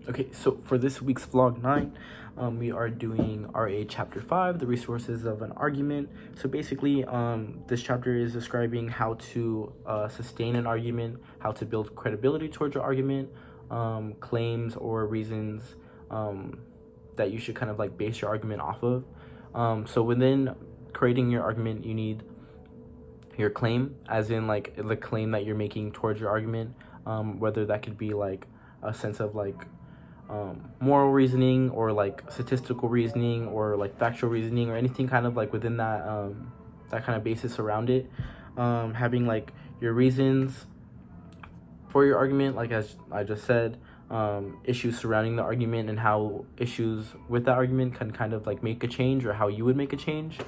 Okay, so for this week's vlog 9, we are doing RA chapter 5, the resources of an argument. So basically, this chapter is describing how to sustain an argument, how to build credibility towards your argument, claims or reasons that you should kind of like base your argument off of. So within creating your argument, you need your claim, as in like the claim that you're making towards your argument, whether that could be like a sense of like moral reasoning or like statistical reasoning or like factual reasoning or anything kind of like within that that kind of basis around it. Having like your reasons for your argument, like as I just said, issues surrounding the argument and how issues with that argument can kind of like make a change or how you would make a change.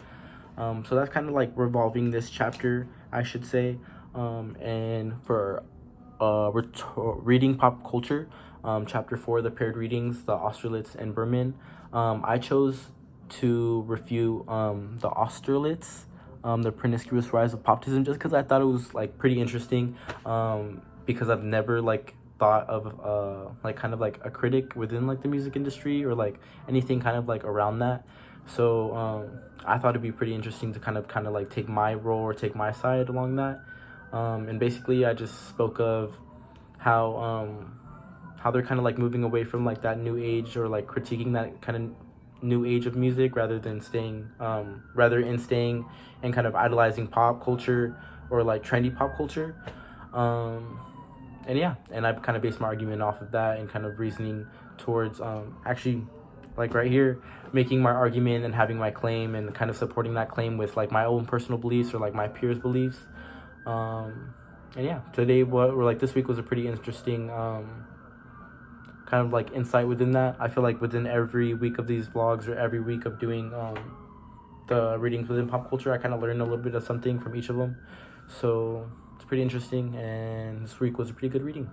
So that's kind of like revolving this chapter, I should say. And for reading pop culture, chapter 4, the paired readings, the Austerlitz and Berman, I chose to review the Austerlitz, the promiscuous rise of populism, just because I thought it was like pretty interesting, because I've never like thought of like kind of like a critic within like the music industry or like anything kind of like around that. So I thought it'd be pretty interesting to kind of like take my role or take my side along that. And basically I just spoke of how they're kind of like moving away from like that new age or like critiquing that kind of new age of music rather than staying and kind of idolizing pop culture or like trendy pop culture. And yeah, and I've kind of based my argument off of that and kind of reasoning towards actually like right here making my argument and having my claim and kind of supporting that claim with like my own personal beliefs or like my peers' beliefs. And yeah, today this week was a pretty interesting kind of like insight within that. I feel like within every week of these vlogs or every week of doing the readings within pop culture, I kind of learned a little bit of something from each of them. So it's pretty interesting, and this week was a pretty good reading.